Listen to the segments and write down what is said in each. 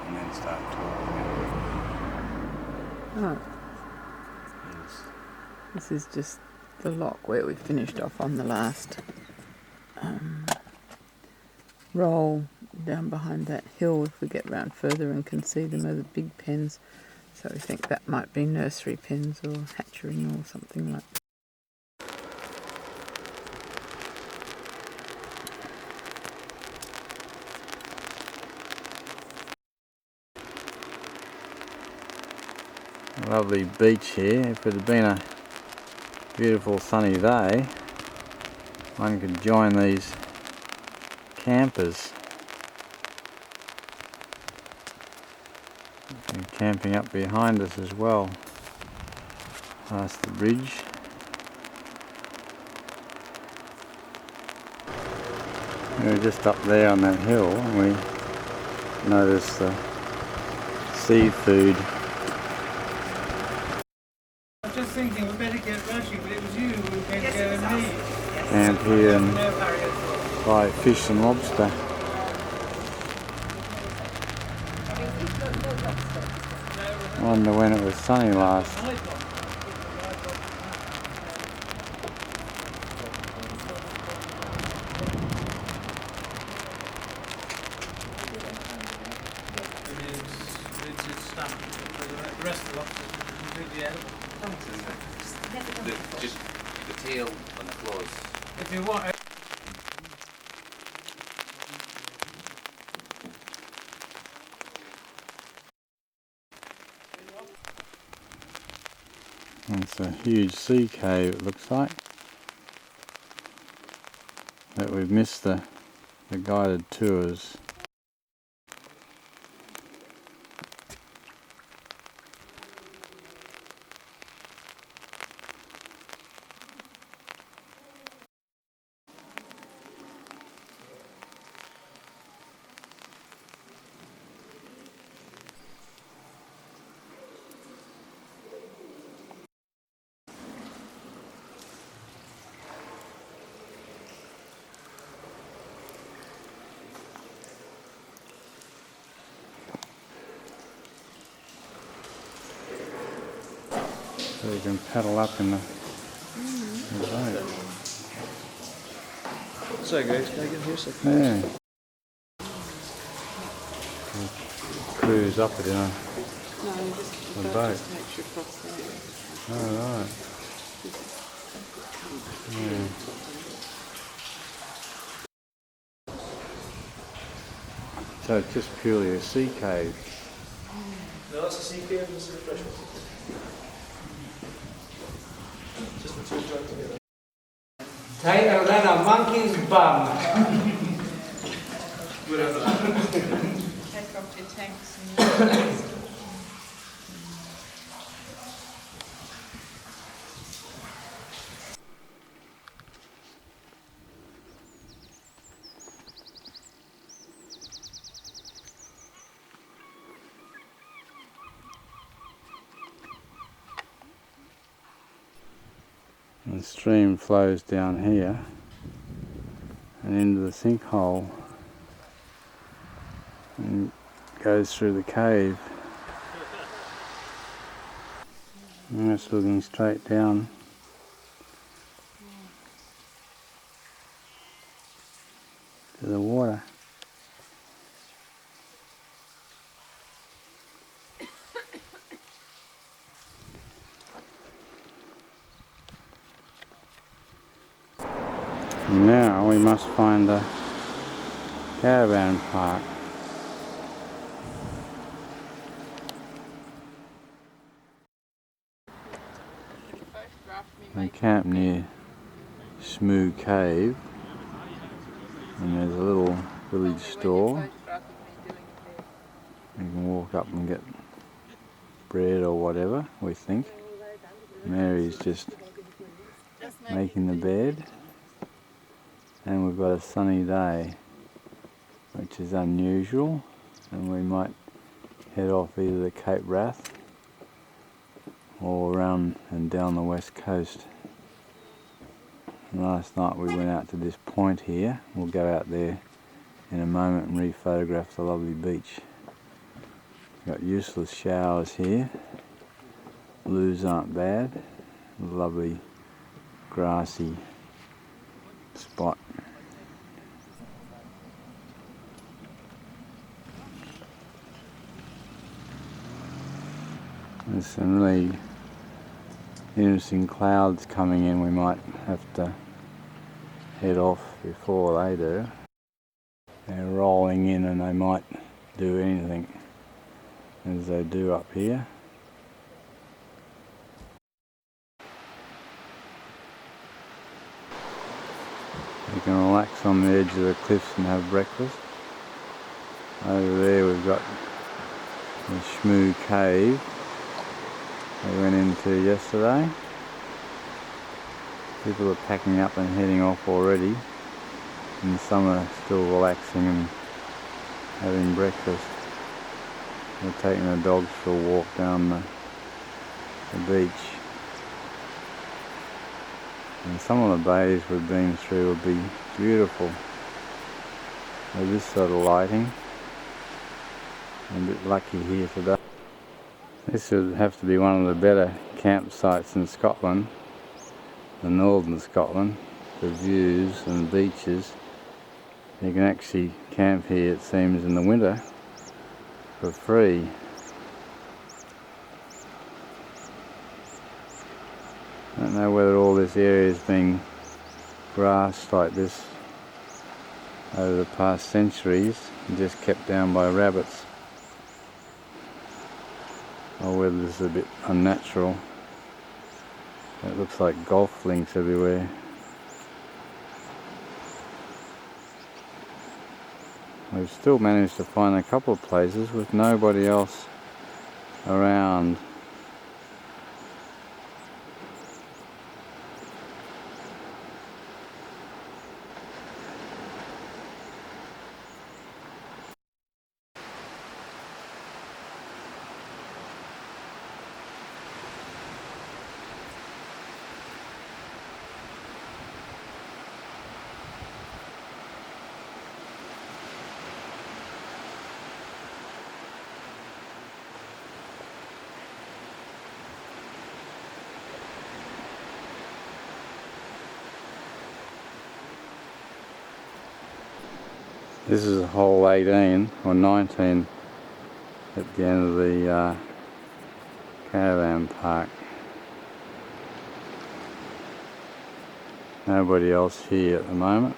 and then start talking. Oh. This is just the lock where we finished off on the last roll down behind that hill. If we get round further and can see them are the big pens. So we think that might be nursery pens or hatchering or something like that. Lovely beach here. If it had been a beautiful sunny day, one could join these campers. And camping up behind us as well, past the bridge. We were just up there on that hill and we noticed the seafood. I was just thinking we better get rushing, but it was you who were going to go and leave. Camp here and buy fish and lobster. I wonder when it was sunny last. The rest of the lobsters are completely edible. Just the tail and the claws. If you want. It's a huge sea cave, it looks like. But we've missed the guided tours. So you can paddle up in the boat. So guys, can I get here a second? Yeah. Cruise up it in a boat. Oh, right. Yeah. So it's just purely a sea cave. No, that's a sea cave, this is a freshwater. Just the two joined together. Tighter than a monkey's bum. Whatever that. Take off your tanks and The stream flows down here and into the sinkhole and goes through the cave. And it's looking straight down. To the water. Now we must find a caravan park. We camp near Smoo Cave and there's a little village store. You can walk up and get bread or whatever, we think. Mary's just making the bed. And we've got a sunny day, which is unusual, and we might head off either to Cape Wrath or around and down the west coast. And last night we went out to this point here. We'll go out there in a moment and re-photograph the lovely beach. Got useless showers here. Blues aren't bad. Lovely grassy spot. There's some really interesting clouds coming in. We might have to head off before they do. They're rolling in and they might do anything as they do up here. You can relax on the edge of the cliffs and have breakfast. Over there we've got the Smoo Cave we went into yesterday. People are packing up and heading off already, and some are still relaxing and having breakfast. We're taking the dogs for a walk down the beach. And some of the bays we've been through will be beautiful with this sort of lighting. I'm a bit lucky here today. This would have to be one of the better campsites in Scotland, the northern Scotland, for views and beaches. You can actually camp here, it seems, in the winter for free. I don't know whether all this area has been grassed like this over the past centuries and just kept down by rabbits, or whether this is a bit unnatural. It looks like golf links everywhere. We've still managed to find a couple of places with nobody else around. This is hole 18 or 19 at the end of the caravan park. Nobody else here at the moment,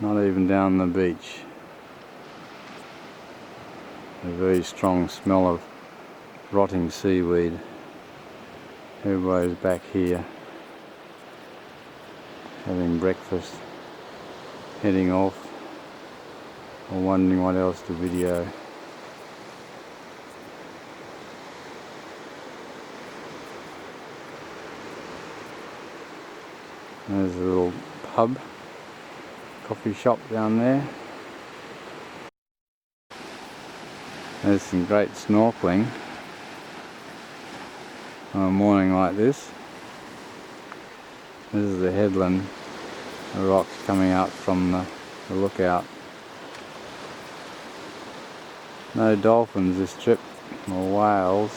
not even down the beach. A very strong smell of rotting seaweed. Everybody's back here having breakfast, heading off, or wondering what else to video. There's a little pub, coffee shop down there. There's some great snorkeling on a morning like this. This is the headland, the rocks coming out from the lookout. No dolphins this trip, or whales.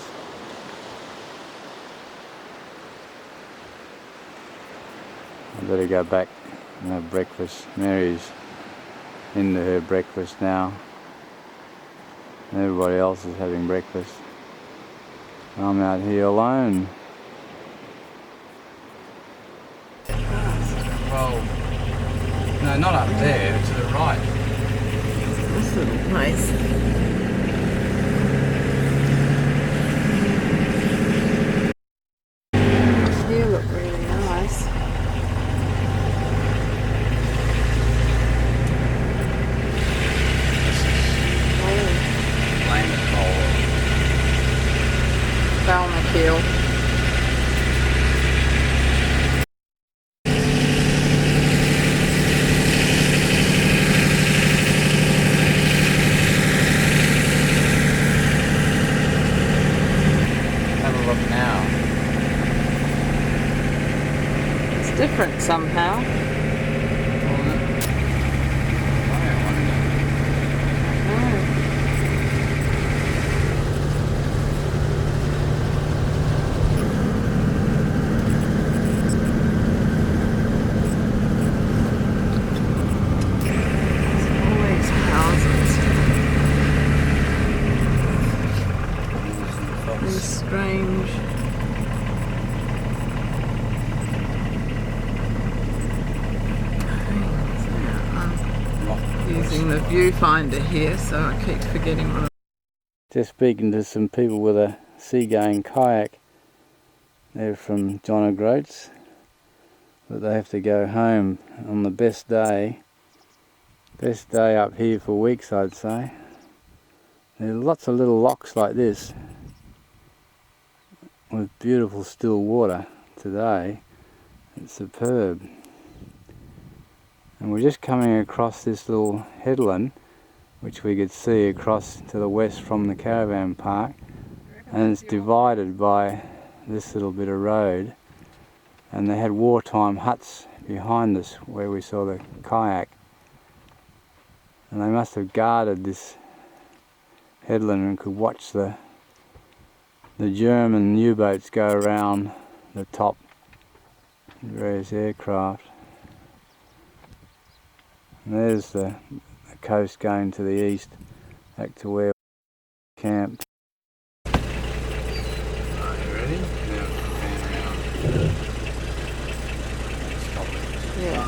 I better go back and have breakfast. Mary's into her breakfast now. Everybody else is having breakfast. I'm out here alone. Well, no, not up there, to the right. This little place. Here look really nice. Salmon. Have a look now. It's different somehow. using the viewfinder here, so I keep forgetting what Just speaking to some people with a seagoing kayak. They're from John O'Groats, but they have to go home on the best day up here for weeks, I'd say. There are lots of little locks like this with beautiful still water today. It's superb. And we're just coming across this little headland which we could see across to the west from the caravan park, and it's divided by this little bit of road, and they had wartime huts behind us where we saw the kayak, and they must have guarded this headland and could watch the German U-boats go around the top, various aircraft. And there's the coast going to the east, back to where we camped. Are you ready? Now pan around. Stop it. Yeah.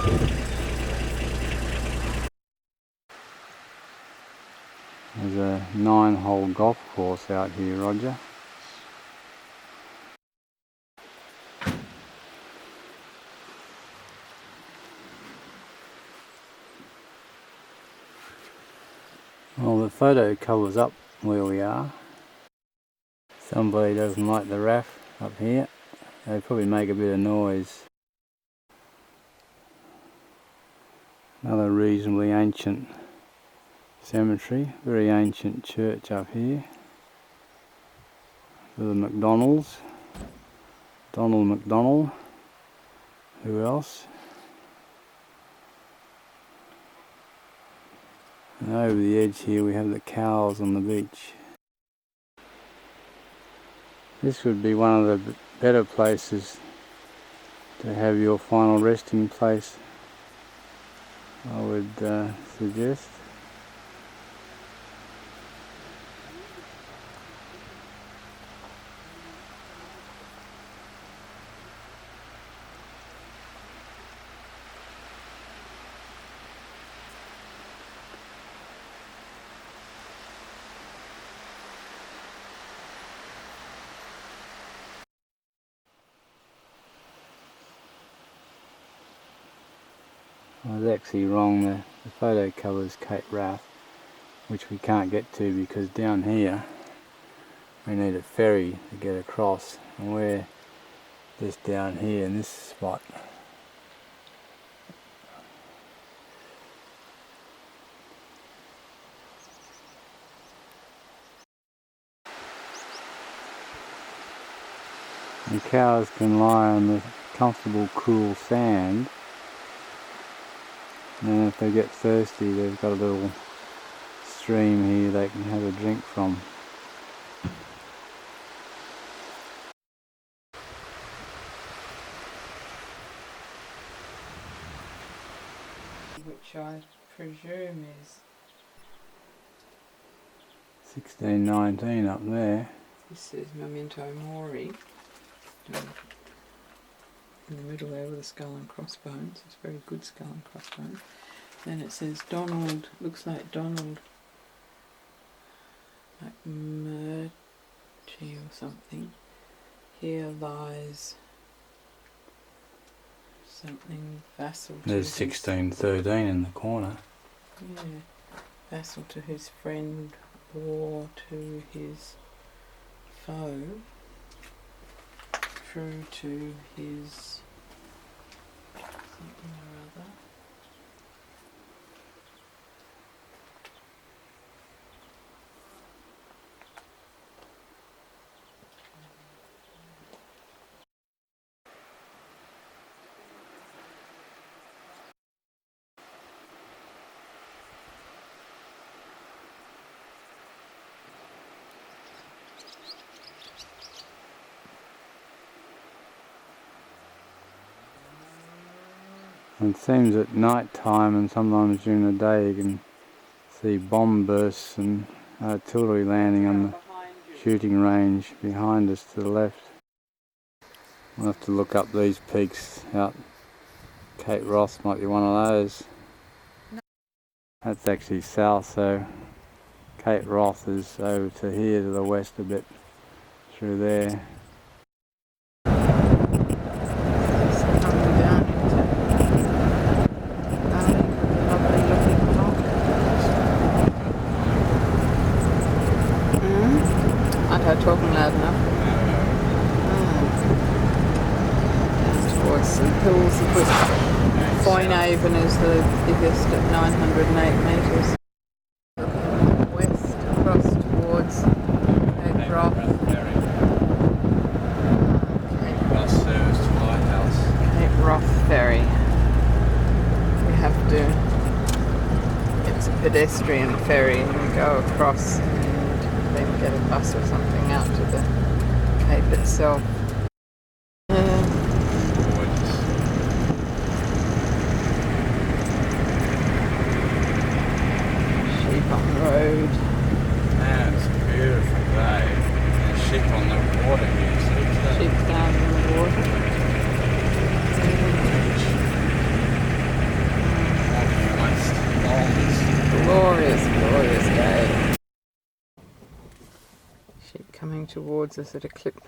There's a 9-hole golf course out here, Roger. Well, the photo covers up where we are. Somebody doesn't like the raft up here. They probably make a bit of noise. Another reasonably ancient cemetery, very ancient church up here. For the McDonalds, Donald McDonald. Who else? And over the edge here we have the cows on the beach. This would be one of the better places to have your final resting place, I would suggest. I was actually wrong, the photo covers Cape Wrath, which we can't get to because down here we need a ferry to get across, and we're just down here in this spot. The cows can lie on the comfortable cool sand. And then if they get thirsty, they've got a little stream here they can have a drink from. which I presume is 1619 up there. this is Memento Mori. In the middle there with a skull and crossbones. It's a very good skull and crossbones. Then it says Donald, looks like Donald McMurtry or something. Here lies something vassal to There's his, 1613 in the corner. yeah, vassal to his friend, war to his foe, true to his something or other. It seems at night time and sometimes during the day you can see bomb bursts and artillery landing on the shooting range behind us to the left. We'll have to look up these peaks out. Cape Ross might be one of those. That's actually south, so Cape Wrath is over to here to the west a bit through there. Just coming down into lovely looking rock. Aren't I talking loud enough? Down towards some hills of which Foinaven is the biggest at 908 metres. Looking west across towards Cape Wrath. Bus service to Lighthouse. Cape Wrath ferry. We have to, it's a pedestrian ferry and we go across and then get a bus or something out to the Cape itself. Sheep on the road. Man, it's a beautiful day. There's sheep on the water here. Sheep down in the water. Glorious, glorious day. Sheep coming towards us at a clip.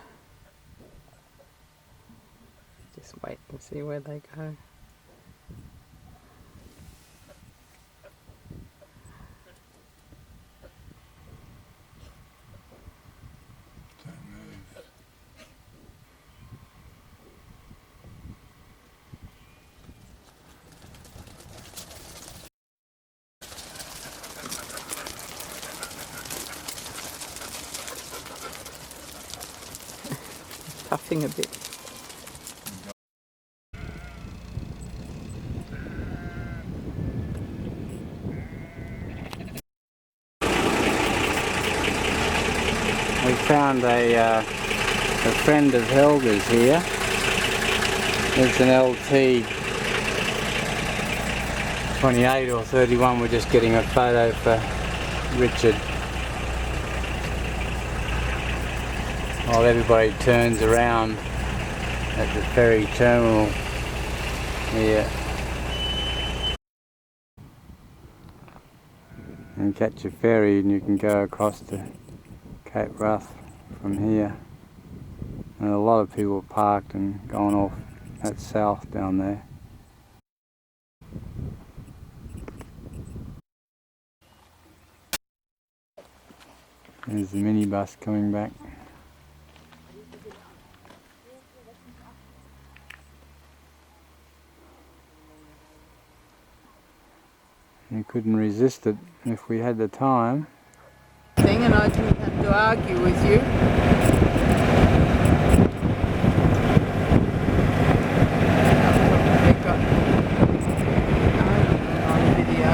Just wait and see where they go. Puffing a bit. We found a friend of Helga's here. It's an LT 28 or 31. We're just getting a photo for Richard. While everybody turns around at the ferry terminal here and catch a ferry, and you can go across to Cape Wrath from here. And a lot of people parked and gone off at south down there. There's the minibus coming back. You couldn't resist it if we had the time. And I didn't have to argue with you. On video.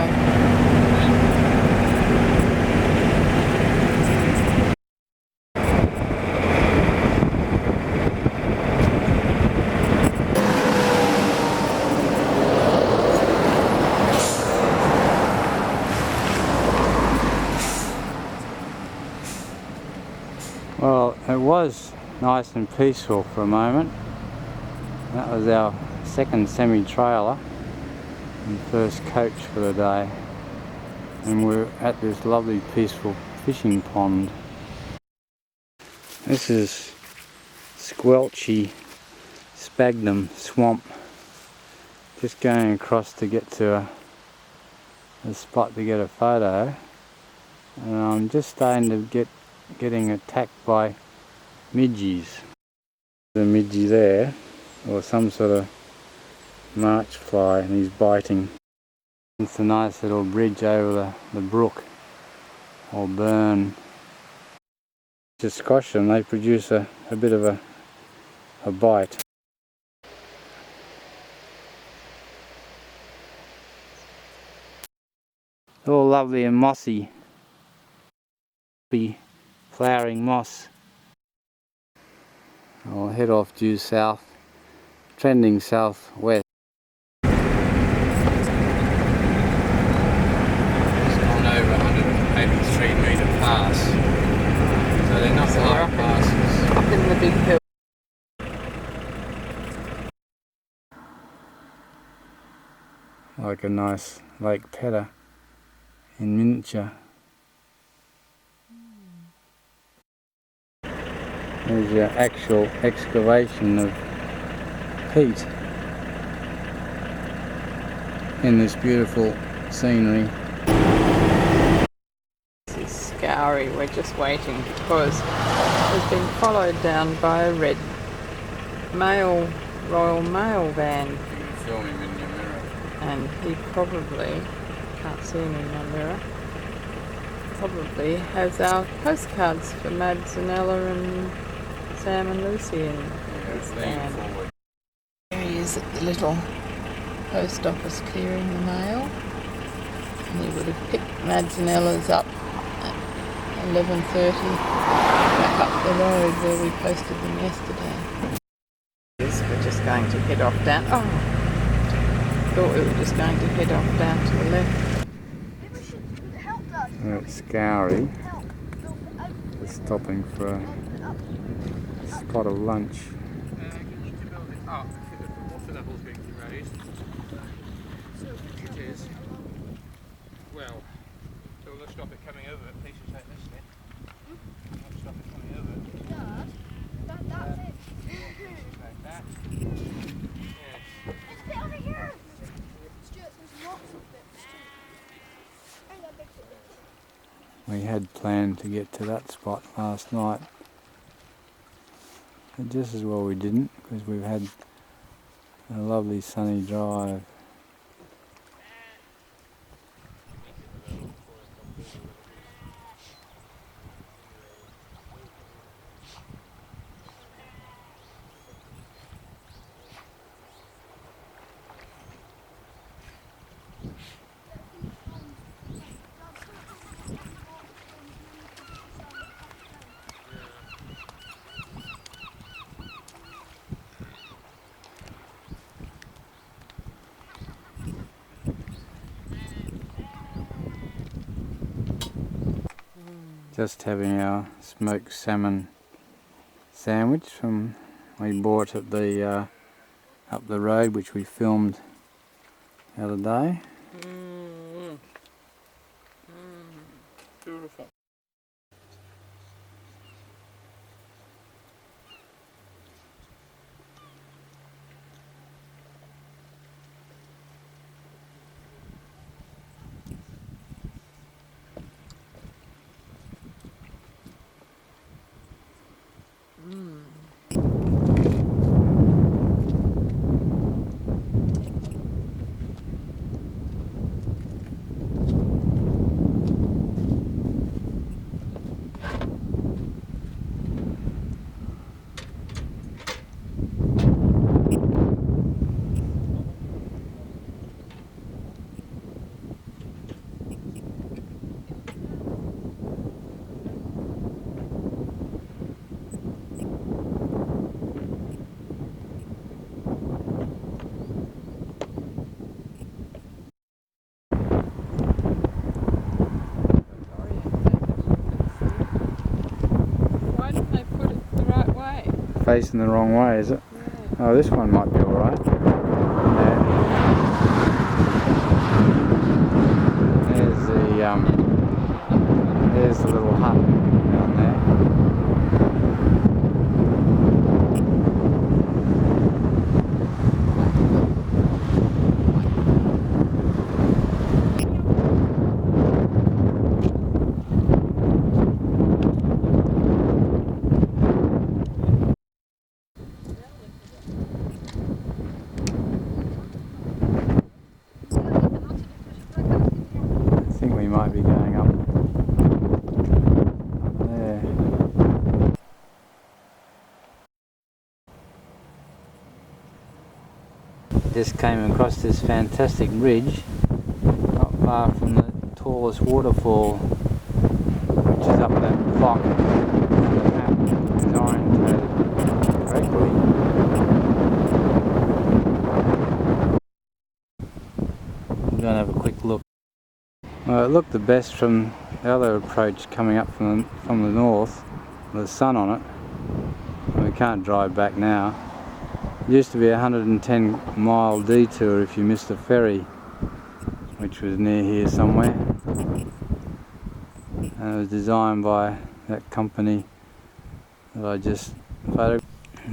Well, it was nice and peaceful for a moment. That was our second semi-trailer and first coach for the day. And we're at this lovely peaceful fishing pond. This is squelchy sphagnum swamp. Just going across to get to a spot to get a photo. And I'm just starting to getting attacked by midgies. There's a midgie there, or some sort of march fly, and he's biting. It's a nice little bridge over the brook or burn. Just squash them, they produce a bit of a bite. All lovely and mossy. Flowering moss. I'll head off due south, trending southwest. It's gone over 183 metre pass. So they're not high passes. Up in the big hill. Like a nice lake pedder. in miniature. There's your actual excavation of peat in this beautiful scenery. This is Scourie. We're just waiting because we've been followed down by a red Royal Mail van. You can film him in your mirror. And he probably, can't see him in my mirror, probably has our postcards for Mads and Ella and Sam and Lucy in his van. Forward. Here he is at the little post office clearing the mail. And he would have picked Mads and Ella's up at 11:30 back up the road where we posted them yesterday. We're just going to head off down. Oh, thought we were just going to head off down to the left. We're at Scourie, just stopping for a spot of lunch. You need to build it up after the whole big raised. It is. Well, so let's stop it coming over at places like this then. Let's stop it coming over. That's it. Places like that. Yes. It's a bit over here. Stuart, there's lots of bits too. And that big bit. We had planned to get to that spot last night, but just as well we didn't, because we've had a lovely sunny drive. Just having our smoked salmon sandwich from we bought at the up the road, which we filmed the other day. Beautiful. Why didn't they put it the right way? Facing the wrong way, is it? Yeah. Oh, this one might be alright. There's the little hut down there. I think we might be going up there. Just came across this fantastic ridge not far from the tallest waterfall, which is up that clock on the map, is orientated correctly. I'm going to have a quick look. Well, it looked the best from the other approach coming up from the north, with the sun on it. We can't drive back now. It used to be a 110-mile detour if you missed a ferry, which was near here somewhere. And it was designed by that company that I just photographed.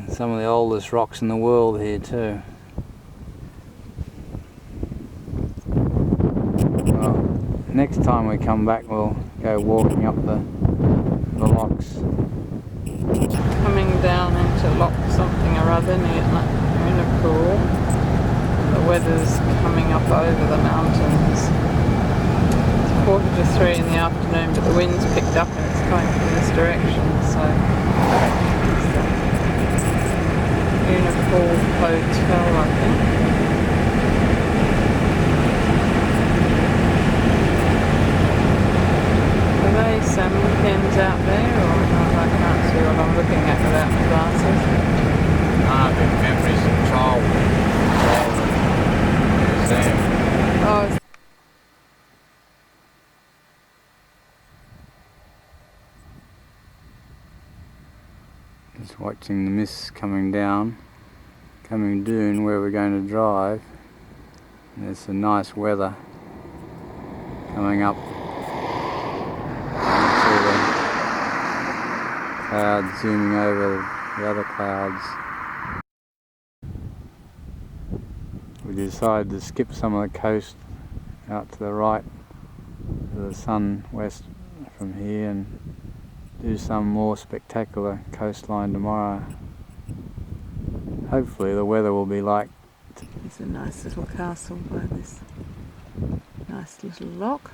Some of the oldest rocks in the world here too. Well, next time we come back we'll go walking up the locks. Coming down into lock something or other near Unapool. The weather's coming up over the mountains. It's 2:45 in the afternoon, but the wind's picked up and it's coming from this direction, so it's the Unapool Hotel, I think. Are they salmon pens out there, or I can't see what I'm looking at without my glasses? Big memories of childhood. Oh, Just watching the mist coming down, coming dune where we're going to drive. And there's some nice weather coming up. You see the clouds zooming over the other clouds. We decided to skip some of the coast out to the right to the sun west from here and do some more spectacular coastline tomorrow. Hopefully the weather will be like. there's a nice little castle by this nice little lock.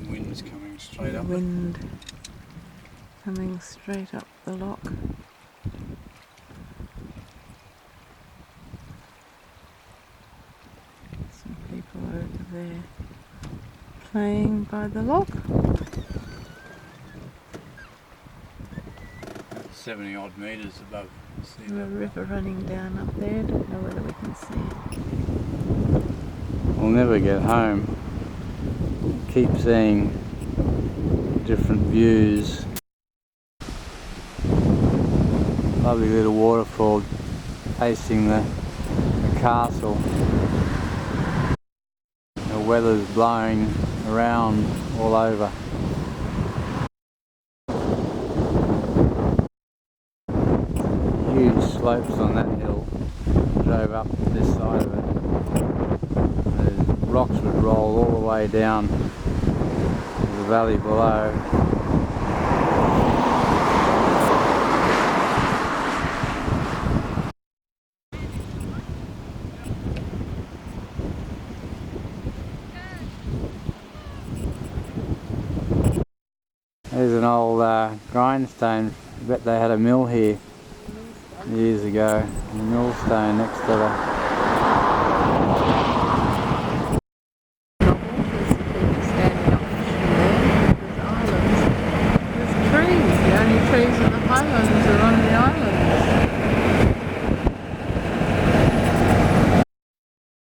The wind's coming straight up. Wind coming straight up the lock. Some people over there playing by the lock. 70 odd metres above sea There's a level. river running down up there. Don't know whether we can see it. We'll never get home. Keep seeing different views. Lovely little waterfall facing the castle. The weather's blowing around all over. Huge slopes on that hill. Drove up this side of it. The rocks would roll all the way down to the valley below. There's an old grindstone. I bet they had a mill here years ago. The millstone next to the